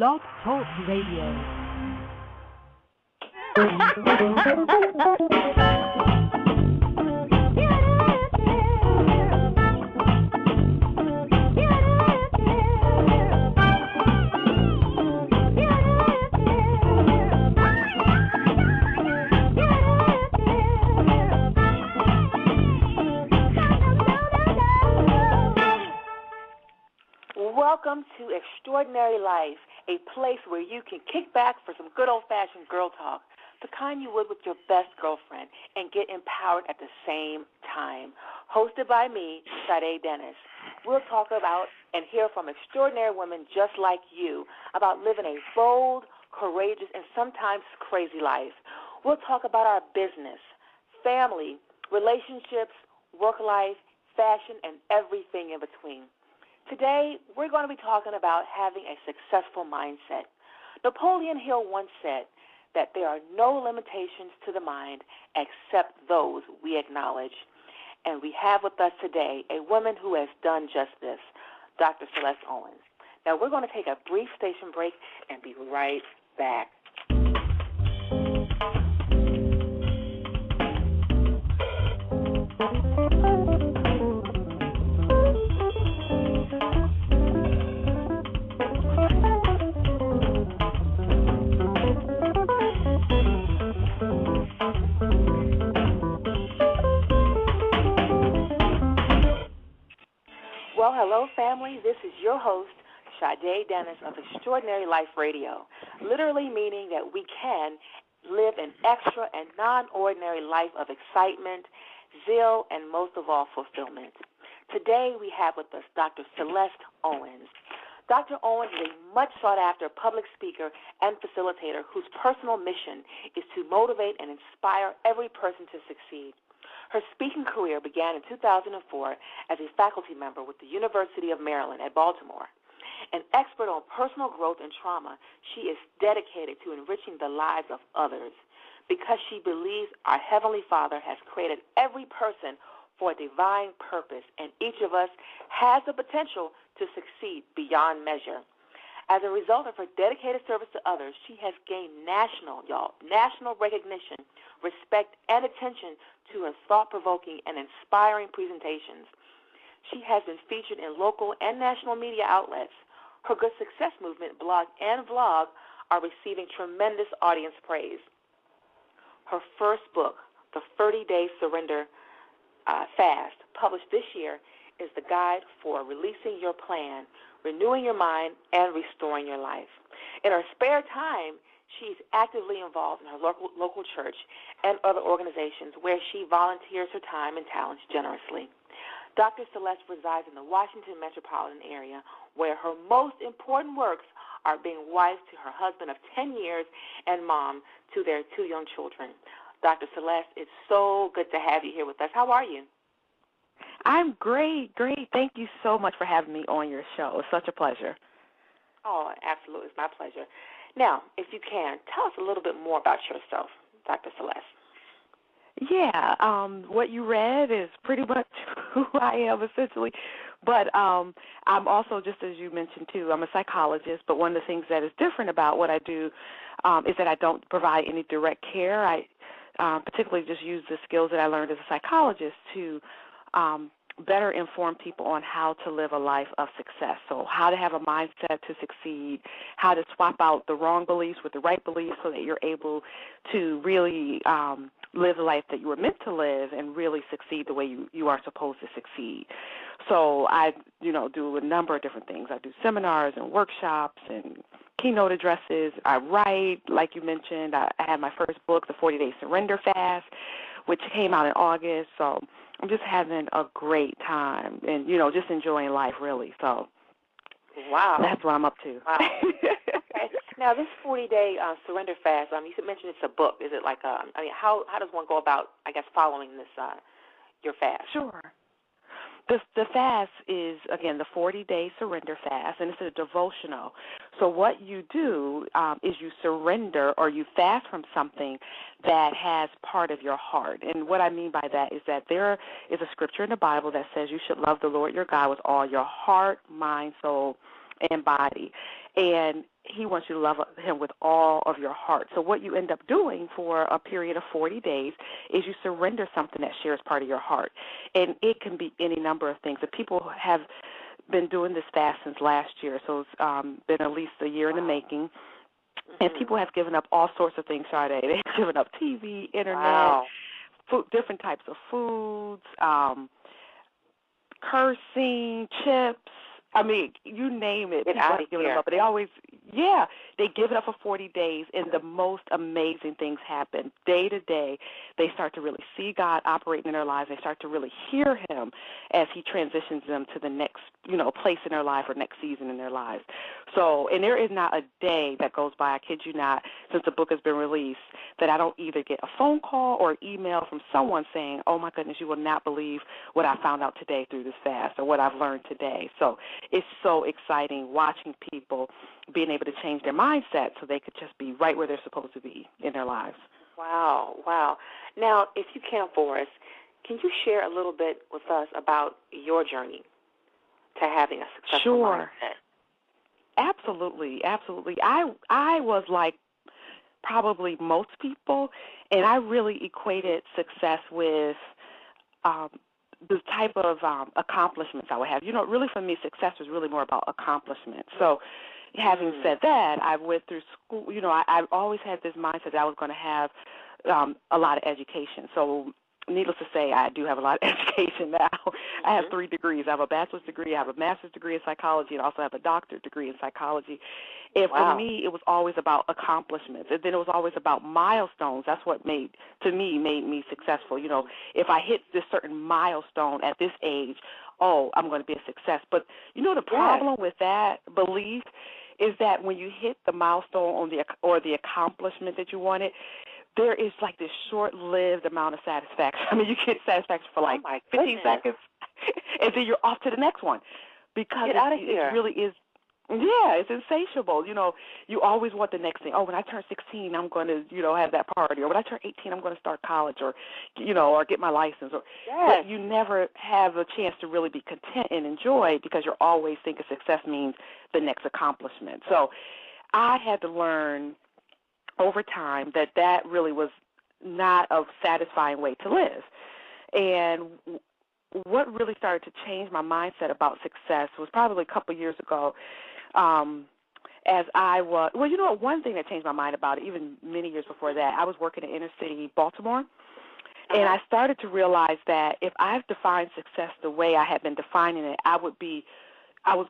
Blog Talk Radio. Welcome to Extraordinary Life, a place where you can kick back for some good old-fashioned girl talk, the kind you would with your best girlfriend, and get empowered at the same time. Hosted by me, Sade Dennis. We'll talk about and hear from extraordinary women just like you about living a bold, courageous, and sometimes crazy life. We'll talk about our business, family, relationships, work life, fashion, and everything in between. Today, we're going to be talking about having a successful mindset. Napoleon Hill once said that there are no limitations to the mind except those we acknowledge. And we have with us today a woman who has done just this, Dr. Celeste Owens. Now, we're going to take a brief station break and be right back. Well, hello, family. This is your host, Sade Dennis of Extraordinary Life Radio, literally meaning that we can live an extra and non-ordinary life of excitement, zeal, and most of all, fulfillment. Today, we have with us Dr. Celeste Owens. Dr. Owens is a much sought-after public speaker and facilitator whose personal mission is to motivate and inspire every person to succeed. Her speaking career began in 2004 as a faculty member with the University of Maryland at Baltimore. An expert on personal growth and trauma, she is dedicated to enriching the lives of others because she believes our Heavenly Father has created every person for a divine purpose, and each of us has the potential to succeed beyond measure. As a result of her dedicated service to others, she has gained national recognition, respect, and attention to her thought-provoking and inspiring presentations. She has been featured in local and national media outlets. Her Good Success Movement blog and vlog are receiving tremendous audience praise. Her first book, The 30-Day Surrender Fast, published this year, is the guide for releasing your plan, renewing your mind, and restoring your life. In her spare time, she's actively involved in her local church and other organizations where she volunteers her time and talents generously. Dr. Celeste resides in the Washington metropolitan area where her most important works are being wife to her husband of 10 years and mom to their 2 young children. Dr. Celeste, it's so good to have you here with us. How are you? I'm great. Thank you so much for having me on your show. It's such a pleasure. Oh, absolutely. It's my pleasure. Now, if you can, tell us a little bit more about yourself, Dr. Celeste. Yeah, what you read is pretty much who I am, essentially. But I'm also, just as you mentioned, too, I'm a psychologist. But one of the things that is different about what I do is that I don't provide any direct care. I particularly just use the skills that I learned as a psychologist to better inform people on how to live a life of success. So how to have a mindset to succeed, how to swap out the wrong beliefs with the right beliefs so that you're able to really live the life that you were meant to live and really succeed the way you are supposed to succeed. So I, do a number of different things. I do seminars and workshops and keynote addresses. I write, like you mentioned. I had my first book, The 40-Day Surrender Fast, which came out in August. So I'm just having a great time and, just enjoying life, really. So wow, that's what I'm up to. Wow. Okay. Now, this 40-day surrender fast, you mentioned it's a book. Is it like how does one go about, following this, your fast? Sure. The fast is, again, the 40-day surrender fast, and it's a devotional. So what you do is you surrender or you fast from something that has part of your heart. And what I mean by that is that there is a scripture in the Bible that says you should love the Lord your God with all your heart, mind, soul, and body. And he wants you to love him with all of your heart. So what you end up doing for a period of 40 days is you surrender something that shares part of your heart. And it can be any number of things. If people have been doing this fast since last year, so it's been at least a year in the making, and people have given up all sorts of things, Sade. They've given up TV, internet, food, different types of foods, cursing, chips. I mean, you name it. People have given them up. But they give it up for 40 days, and the most amazing things happen. Day to day, they start to really see God operating in their lives. They start to really hear him as he transitions them to the next, place in their life or next season in their lives. So, and there is not a day that goes by, I kid you not, since the book has been released, that I don't either get a phone call or email from someone saying, oh, my goodness, you will not believe what I found out today through this fast or what I've learned today. So it's so exciting watching people being able to change their mindset so they could just be right where they're supposed to be in their lives. Wow. Now, if you can for us, can you share a little bit with us about your journey to having a successful mindset? Absolutely. I was like probably most people, and I really equated success with the type of accomplishments I would have. Really for me, success was really more about accomplishment. So having said that, I went through school. I've always had this mindset that I was going to have a lot of education. So needless to say, I do have a lot of education now. I have 3 degrees. I have a bachelor's degree, I have a master's degree in psychology, and I also have a doctorate degree in psychology. And for me, it was always about accomplishments. And then it was always about milestones. That's what made me successful. If I hit this certain milestone at this age, I'm going to be a success. But the problem with that belief is that when you hit the milestone or the accomplishment that you wanted, there is like this short-lived amount of satisfaction. I mean, you get satisfaction for like 15 seconds, and then you're off to the next one because it really is. Yeah, it's insatiable. You always want the next thing. Oh, when I turn 16, I'm going to, have that party. Or when I turn 18, I'm going to start college or, or get my license. But you never have a chance to really be content and enjoy because you're always thinking success means the next accomplishment. So I had to learn over time that really was not a satisfying way to live. And what really started to change my mindset about success was probably a couple of years ago. As I was, one thing that changed my mind about it, even many years before that, I was working in inner city Baltimore, and I started to realize that if I defined success the way I had been defining it, I was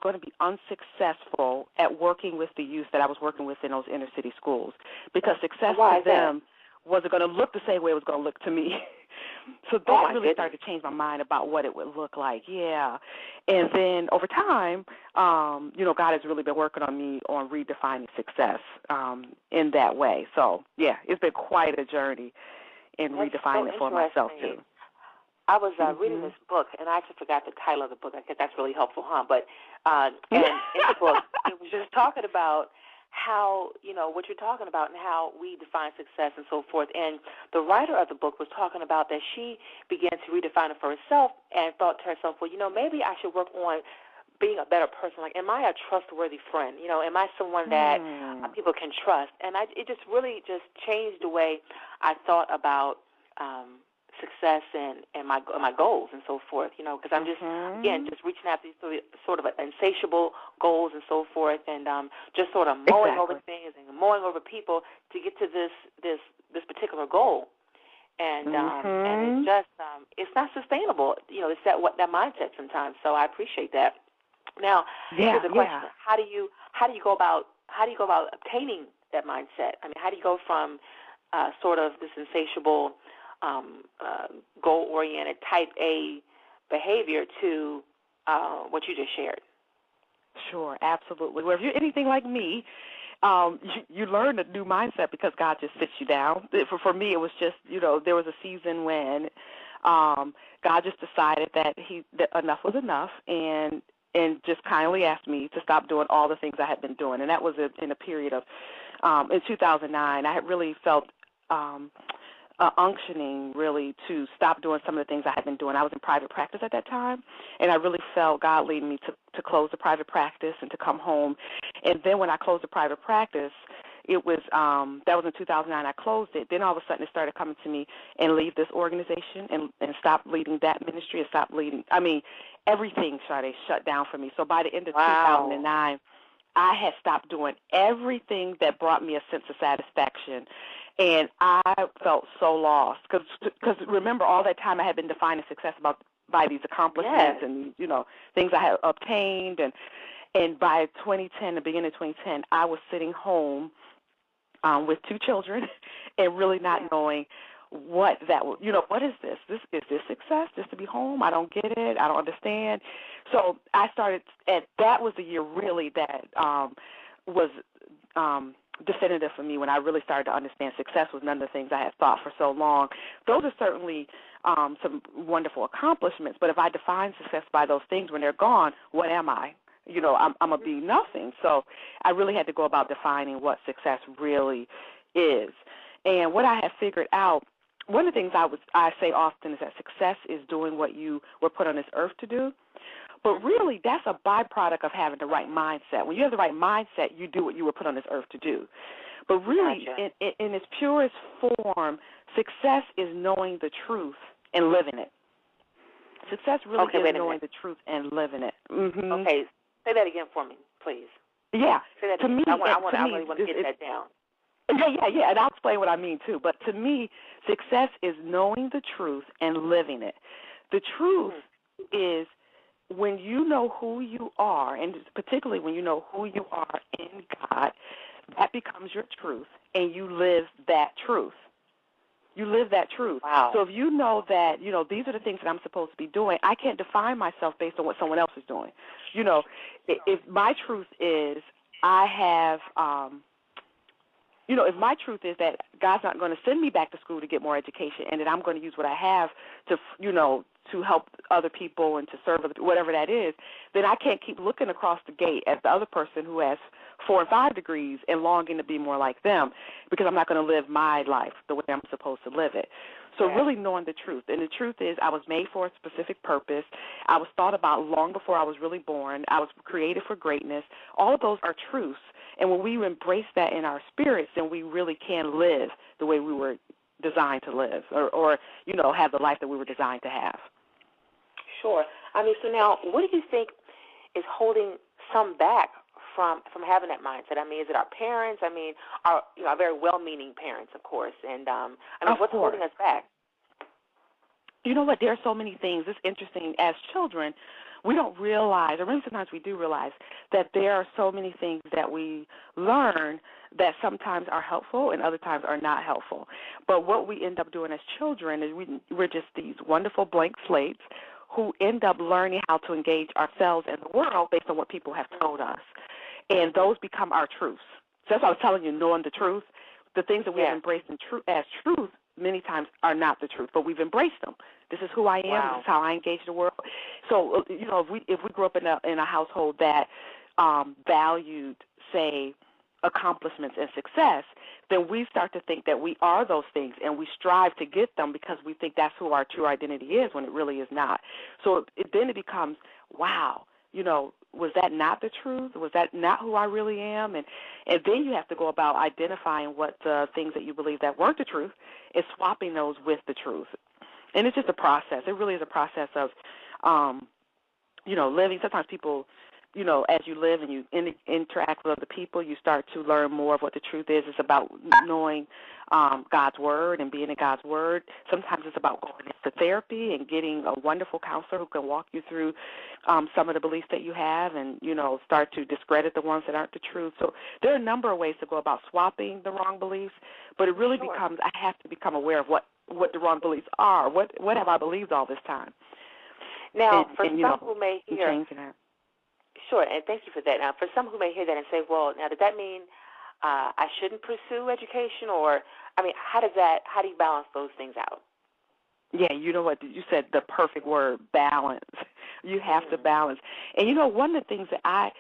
going to be unsuccessful at working with the youth that I was working with in those inner city schools because success to them wasn't going to look the same way it was going to look to me. So that really started to change my mind about what it would look like, And then over time, God has really been working on me on redefining success in that way. So, it's been quite a journey in redefining it for myself, too. I was reading this book, and I actually forgot the title of the book. I think that's really helpful, huh? But and in the book, it was just talking about how, what you're talking about and how we define success and so forth. And the writer of the book was talking about that she began to redefine it for herself and thought to herself, well, maybe I should work on being a better person. Like, am I a trustworthy friend? Am I someone that people can trust? And it just really just changed the way I thought about success and my goals and so forth, because I'm just, again, just reaching out these sort of insatiable goals and so forth, and just sort of mowing over things and mowing over people to get to this particular goal. And and it's just it's not sustainable, it's that mindset sometimes. So I appreciate that. Now, here's the question: How do you go about obtaining that mindset? I mean, how do you go from sort of this insatiable goal-oriented type A behavior to what you just shared? Sure, absolutely. Well, if you're anything like me, you learn a new mindset because God just sits you down. For me, it was just, there was a season when God just decided that enough was enough and just kindly asked me to stop doing all the things I had been doing. And that was in a period of, in 2009, I had really felt unctioning really to stop doing some of the things I had been doing. I was in private practice at that time, and I really felt God leading me to close the private practice and to come home And then when I closed the private practice, it was that was in 2009. I closed it. Then all of a sudden it started coming to me and leave this organization and stop leading that ministry and stop leading. I mean, everything Sade shut down for me. So by the end of 2009, I had stopped doing everything that brought me a sense of satisfaction. And I felt so lost because remember, all that time I had been defining success by these accomplishments and, things I had obtained. And by 2010, the beginning of 2010, I was sitting home with 2 children and really not knowing what that was. What is this? Is this success? Just to be home? I don't get it. I don't understand. So I started, and that was the year really that was definitive for me when I really started to understand success was none of the things I had thought for so long. Those are certainly some wonderful accomplishments, but if I define success by those things when they're gone, what am I? I'm a be nothing. So I really had to go about defining what success really is. And what I have figured out, one of the things I say often is that success is doing what you were put on this earth to do. But really, that's a byproduct of having the right mindset. When you have the right mindset, you do what you were put on this earth to do. But really, in its purest form, success is knowing the truth and living it. Success really is knowing the truth and living it. Mm-hmm. Okay, say that again for me, please. Yeah. Say that to again. me, I really want to get that down. Yeah, and I'll explain what I mean too. But to me, success is knowing the truth and living it. The truth is when you know who you are, and particularly when you know who you are in God, that becomes your truth, and you live that truth. You live that truth. Wow. So if you know that, these are the things that I'm supposed to be doing, I can't define myself based on what someone else is doing. If my truth is I have if my truth is that God's not going to send me back to school to get more education and that I'm going to use what I have to, to help other people and to serve other, whatever that is, then I can't keep looking across the gate at the other person who has 4 and 5 degrees and longing to be more like them because I'm not going to live my life the way I'm supposed to live it. So really knowing the truth. And the truth is I was made for a specific purpose. I was thought about long before I was really born. I was created for greatness. All of those are truths. And when we embrace that in our spirits, then we really can live the way we were designed to live or have the life that we were designed to have. Sure. So now what do you think is holding some back from having that mindset? Is it our parents? Our very well-meaning parents, of course. And what's holding us back? You know what? There are so many things. It's interesting. As children, we don't realize, or maybe sometimes we do realize, that there are so many things that we learn that sometimes are helpful and other times are not helpful. But what we end up doing as children is we're just these wonderful blank slates who end up learning how to engage ourselves and the world based on what people have told us. And those become our truths. So that's what I was telling you, knowing the truth. The things that we have embraced as truth many times are not the truth, but we've embraced them. This is who I am. Wow. This is how I engage the world. So, if we grew up in a household that valued, say, accomplishments and success, then we start to think that we are those things, and we strive to get them because we think that's who our true identity is when it really is not. So then it becomes, wow, was that not the truth? Was that not who I really am? And then you have to go about identifying what the things that you believe that weren't the truth and swapping those with the truth. And it's just a process. It really is a process of, living. Sometimes people, as you live and you interact with other people, you start to learn more of what the truth is. It's about knowing God's Word and being in God's Word. Sometimes it's about going into therapy and getting a wonderful counselor who can walk you through some of the beliefs that you have and, start to discredit the ones that aren't the truth. So there are a number of ways to go about swapping the wrong beliefs, but it really becomes, I have to become aware of what the wrong beliefs are. What have I believed all this time? Now, for some who may hear, changing that. Sure, and thank you for that. Now, for some who may hear that and say, well, now does that mean I shouldn't pursue education? Or, how do you balance those things out? Yeah, you know what? You said the perfect word, balance. You have to balance. And, one of the things that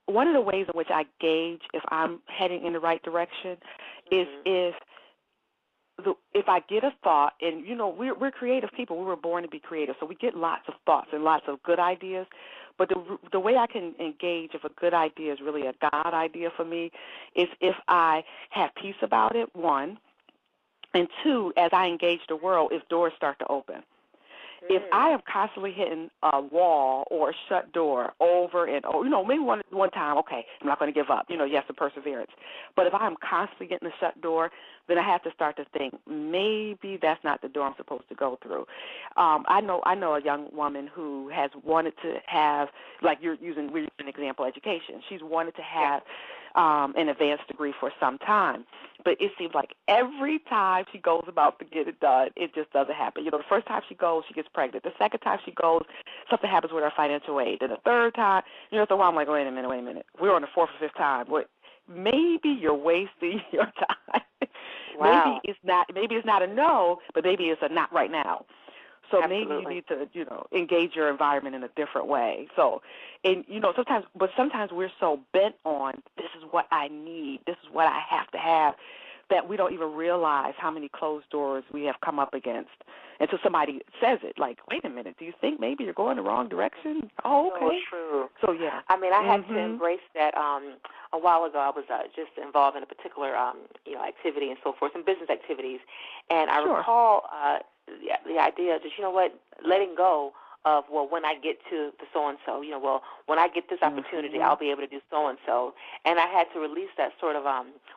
one of the ways in which I gauge if I'm heading in the right direction is if I get a thought, and, we're creative people. We were born to be creative, so we get lots of thoughts and lots of good ideas. But the way I can engage if a good idea is really a God idea for me is if I have peace about it, one, and two, as I engage the world, if doors start to open. If I am constantly hitting a wall or a shut door over and over, maybe one time, okay, I'm not going to give up. Yes, the perseverance. But if I'm constantly getting a shut door, then I have to start to think maybe that's not the door I'm supposed to go through. I know a young woman who has wanted to have, like we're using an example, education. She's wanted to have an advanced degree for some time. But it seems like every time she goes about to get it done, it just doesn't happen. The first time she goes, she gets pregnant. The second time she goes, something happens with her financial aid. And the third time, after a while, I'm like, wait a minute. We're on the fourth or fifth time. Maybe you're wasting your time. Wow. Maybe it's not a no, but maybe it's a not right now. So Absolutely. maybe you need to, engage your environment in a different way. So, and, sometimes we're so bent on this is what I need, this is what I have to have, that we don't even realize how many closed doors we have come up against until somebody says it, like, wait a minute, do you think maybe you're going the wrong direction? Oh, okay. So true. So, yeah. I mean, I had to embrace that a while ago. I was just involved in a particular, activity and so forth, some business activities, and I recall the idea that, letting go of, when I get to the so-and-so, when I get this opportunity, I'll be able to do so-and-so. And I had to release that sort of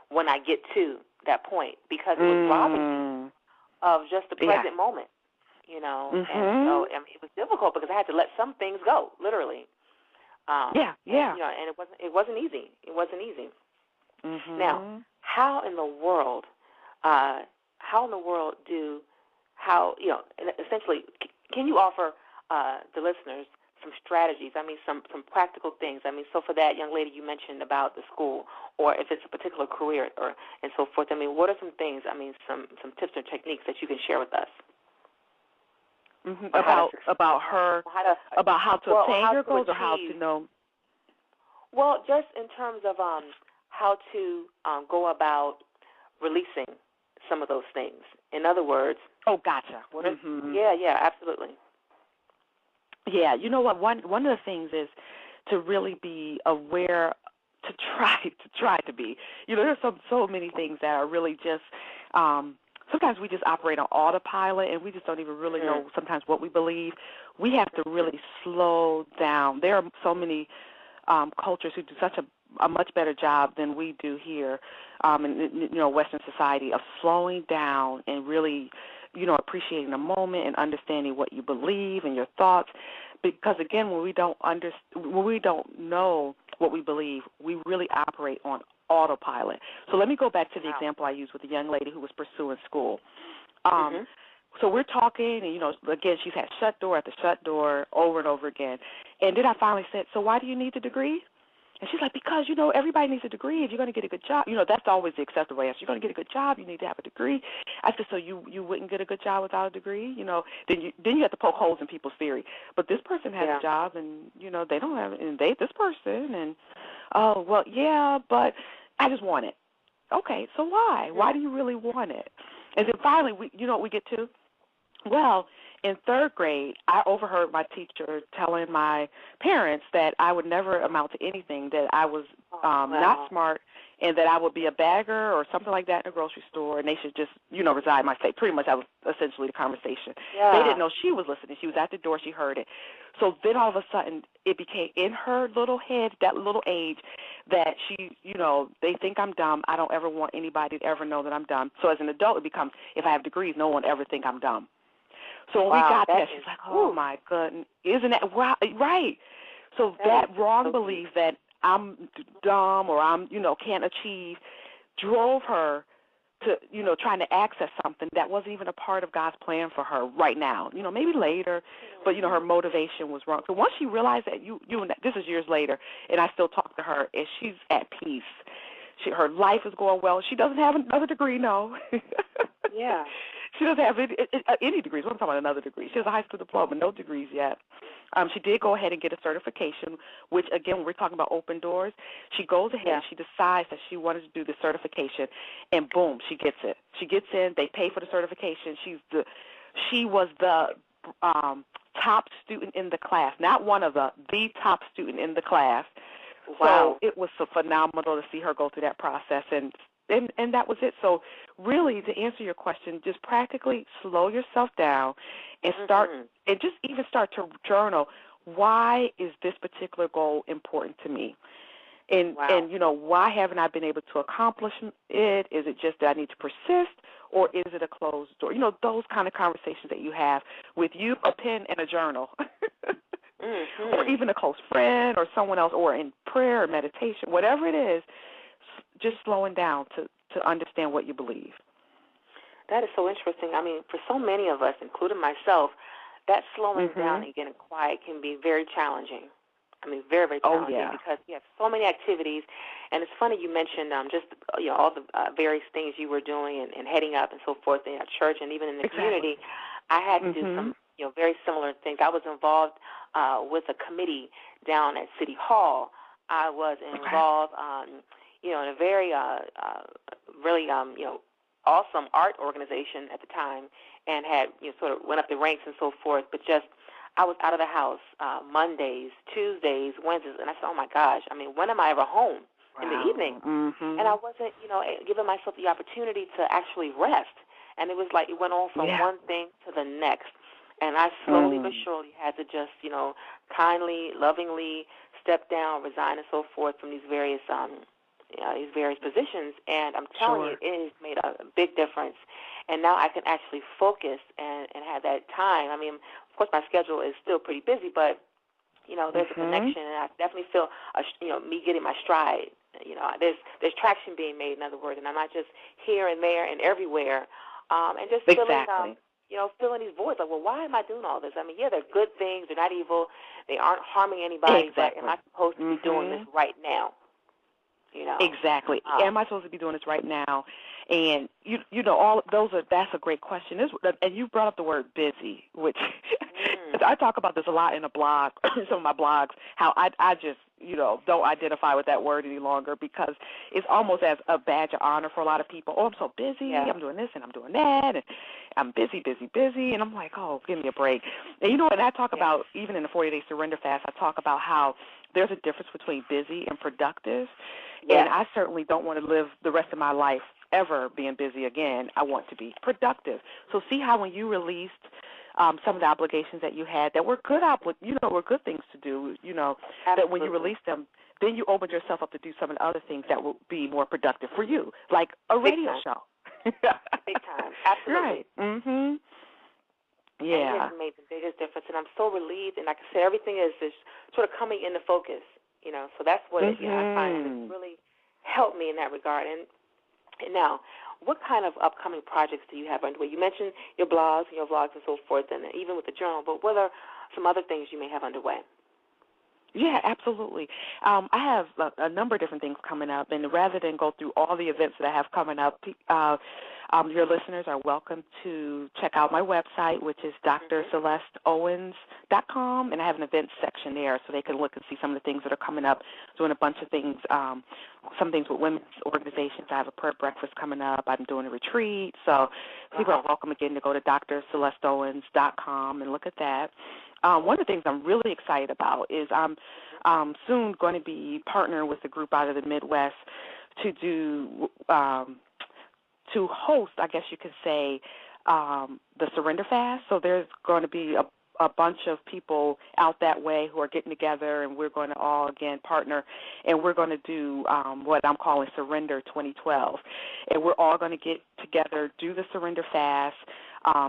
when I get to that point, because it was robbing me of just the present moment, And so it was difficult because I had to let some things go, literally. And it wasn't easy. It wasn't easy. Now, how in the world essentially, can you offer the listeners some strategies? I mean, some practical things. I mean, so for that young lady you mentioned about the school, or if it's a particular career, and so forth. I mean, what are some things? I mean, some tips or techniques that you can share with us about how to obtain your goals, or how to know. Well, just in terms of how to go about releasing some of those things. In other words. Oh, gotcha. Yeah, absolutely. Yeah, you know what? One of the things is to really be aware, to try to be. There's so many things that are really just. Sometimes we just operate on autopilot, and we just don't even really know sometimes what we believe. We have to really slow down. There are so many cultures who do such a much better job than we do here in Western society of slowing down and really, appreciating the moment and understanding what you believe and your thoughts. Because again, when we don't know what we believe, we really operate on autopilot. So let me go back to the example I used with the young lady who was pursuing school. So we're talking, and, again, she's had shut door after shut door over and over again. And then I finally said, so why do you need the degree? And she's like, because, everybody needs a degree if you're going to get a good job. That's always the acceptable answer. You're going to get a good job, you need to have a degree. I said, so you wouldn't get a good job without a degree? Then you have to poke holes in people's theory. But this person has a job, and, they don't have it, and this person, and, oh, well, yeah, but I just want it. Okay, so why? Why do you really want it? And then finally, we get to? Well, in third grade, I overheard my teacher telling my parents that I would never amount to anything, that I was not smart, and that I would be a bagger or something like that in a grocery store, and they should just, resign my fate. Pretty much that was essentially the conversation. Yeah. They didn't know she was listening. She was at the door. She heard it. So then all of a sudden it became in her little head, that little age, that she, they think I'm dumb. I don't ever want anybody to ever know that I'm dumb. So as an adult, it becomes, if I have degrees, no one ever think I'm dumb. So when we got there, she's like, oh, my goodness, isn't that right? So that wrong belief that I'm dumb or I'm, can't achieve drove her to, trying to access something that wasn't even a part of God's plan for her right now. Maybe later, but, her motivation was wrong. So once she realized that this is years later, and I still talk to her, and she's at peace. Her life is going well. She doesn't have another degree, no. Yeah. She doesn't have any degrees. I'm talking about another degree. She has a high school diploma, no degrees yet. She did go ahead and get a certification, which, again, when we're talking about open doors, she goes ahead and she decides that she wanted to do the certification, and boom, she gets it. She gets in. They pay for the certification. She was the top student in the class, not one of the top student in the class. Wow. So it was so phenomenal to see her go through that process, and that was it. So really, to answer your question, just practically slow yourself down and start, and just even start to journal, why is this particular goal important to me? And, why haven't I been able to accomplish it? Is it just that I need to persist, or is it a closed door? Those kind of conversations that you have with you, a pen and a journal, or even a close friend or someone else, or in prayer or meditation, whatever it is, just slowing down to understand what you believe. That is so interesting. I mean, for so many of us, including myself, that slowing down and getting quiet can be very challenging. I mean, very, very challenging because you have so many activities. And it's funny you mentioned just all the various things you were doing and heading up and so forth in our church and even in the community. I had to do some very similar things. I was involved with a committee down at City Hall. I was involved, in a very really awesome art organization at the time, and had sort of went up the ranks and so forth. But just I was out of the house Mondays, Tuesdays, Wednesdays, and I said, oh, my gosh, I mean, when am I ever home in the evening? And I wasn't, giving myself the opportunity to actually rest. And it was like it went on from one thing to the next. And I slowly but surely had to just, kindly, lovingly step down, resign, and so forth from these various positions. And I'm telling you, it has made a big difference. And now I can actually focus and have that time. I mean, of course, my schedule is still pretty busy, but, there's a connection, and I definitely feel, me getting my stride. There's traction being made, in other words, and I'm not just here and there and everywhere, and just feeling, feeling these voids. Like, well, why am I doing all this? I mean, they're good things. They're not evil. They aren't harming anybody, but am I supposed to be doing this right now? Exactly. Am I supposed to be doing this right now? And all those that's a great question. And you brought up the word busy, which I talk about this a lot in a blog, some of my blogs, how I just don't identify with that word any longer, because it's almost as a badge of honor for a lot of people. Oh, I'm so busy. I'm doing this and I'm doing that, and I'm busy, and I'm like, oh, give me a break. And and I talk about, even in the 40-day surrender fast, I talk about how there's a difference between busy and productive. And I certainly don't want to live the rest of my life ever being busy again. I want to be productive. So see how when you released some of the obligations that you had that were good, were good things to do, that when you release them, then you opened yourself up to do some of the other things that will be more productive for you, like a radio show. Big time. Absolutely. Right. Yeah. And it has made the biggest difference, and I'm so relieved. And like I said, everything is just sort of coming into focus, So that's what I find has really helped me in that regard. And now, what kind of upcoming projects do you have underway? You mentioned your blogs and your vlogs and so forth, and even with the journal, but what are some other things you may have underway? Yeah, absolutely. I have a number of different things coming up, and rather than go through all the events that I have coming up, your listeners are welcome to check out my website, which is drcelesteowens.com, and I have an events section there so they can look and see some of the things that are coming up, doing a bunch of things, some things with women's organizations. I have a prayer breakfast coming up. I'm doing a retreat. So people are welcome, again, to go to drcelesteowens.com and look at that. One of the things I'm really excited about is I'm soon going to be partnering with a group out of the Midwest to do to host, I guess you could say, the Surrender Fast. So there's going to be a bunch of people out that way who are getting together, and we're going to all, again, partner, and we're going to do what I'm calling Surrender 2012. And we're all going to get together, do the Surrender Fast,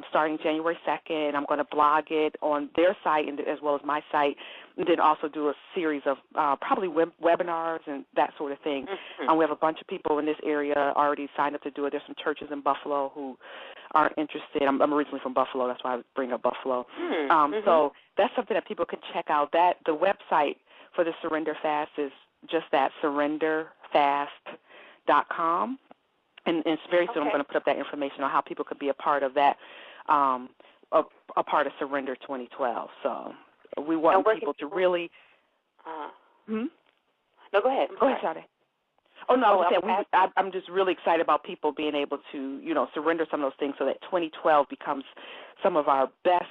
starting January 2nd. I'm going to blog it on their site and as well as my site, and then also do a series of probably webinars and that sort of thing. We have a bunch of people in this area already signed up to do it. There's some churches in Buffalo who are interested. I'm originally from Buffalo. That's why I bring up Buffalo. So that's something that people can check out. The website for the Surrender Fast is just that, surrenderfast.com. And it's very soon I'm going to put up that information on how people could be a part of that, a part of Surrender 2012. So we want people to really. No, go ahead. Go ahead, Sade. Oh, no, I'm just really excited about people being able to, surrender some of those things so that 2012 becomes some of our best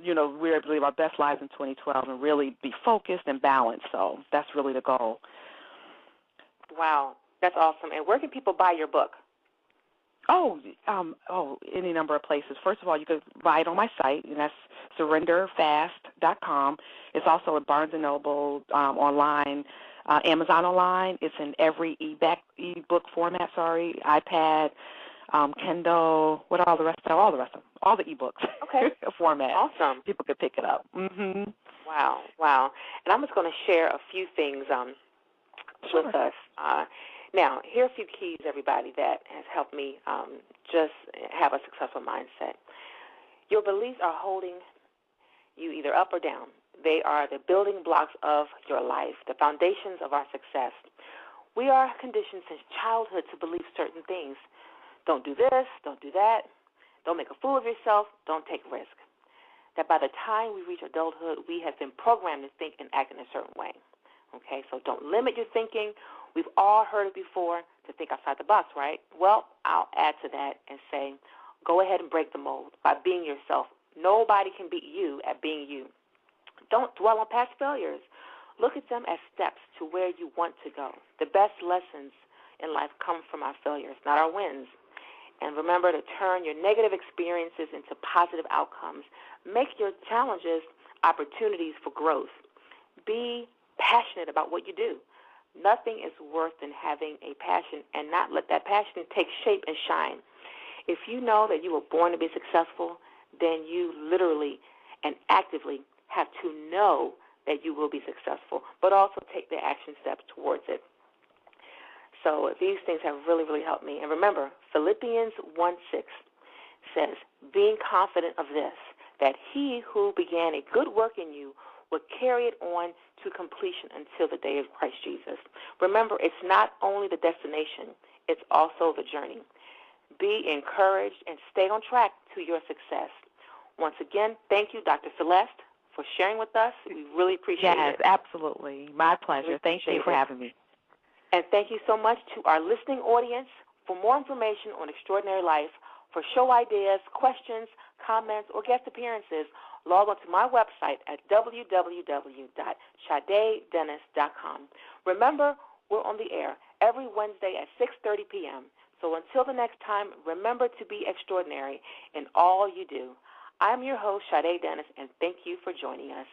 we're able to live our best lives in 2012 and really be focused and balanced. So that's really the goal. Wow, that's awesome. And where can people buy your book? Any number of places. First of all, you could buy it on my site, and that's surrenderfast.com. It's also at Barnes & Noble online, Amazon online. It's in every e-book format, iPad, Kindle, all the rest of them, all the e-books format. Awesome. People could pick it up. Mm-hmm. Wow. And I'm just going to share a few things with us. Now, here are a few keys, everybody, that has helped me just have a successful mindset. Your beliefs are holding you either up or down. They are the building blocks of your life, the foundations of our success. We are conditioned since childhood to believe certain things. Don't do this, don't do that, don't make a fool of yourself, don't take risk. That by the time we reach adulthood, we have been programmed to think and act in a certain way. Okay, so don't limit your thinking. We've all heard it before, to think outside the box, right? Well, I'll add to that and say, go ahead and break the mold by being yourself. Nobody can beat you at being you. Don't dwell on past failures. Look at them as steps to where you want to go. The best lessons in life come from our failures, not our wins. And remember to turn your negative experiences into positive outcomes. Make your challenges opportunities for growth. Be passionate about what you do. Nothing is worse than having a passion and not let that passion take shape and shine. If you know that you were born to be successful, then you literally and actively have to know that you will be successful, but also take the action steps towards it. So these things have really, really helped me. And remember, Philippians 1:6 says, being confident of this, that he who began a good work in you will carry it on to completion until the day of Christ Jesus. Remember, it's not only the destination, it's also the journey. Be encouraged and stay on track to your success. Once again, thank you, Dr. Celeste, for sharing with us. We really appreciate it. Yes, absolutely. My pleasure. Thank you for having me. And thank you so much to our listening audience. For more information on Extraordinary Life, for show ideas, questions, comments, or guest appearances, log on to my website at www.sadedennis.com. Remember, we're on the air every Wednesday at 6:30 p.m. So until the next time, remember to be extraordinary in all you do. I'm your host, Sade Dennis, and thank you for joining us.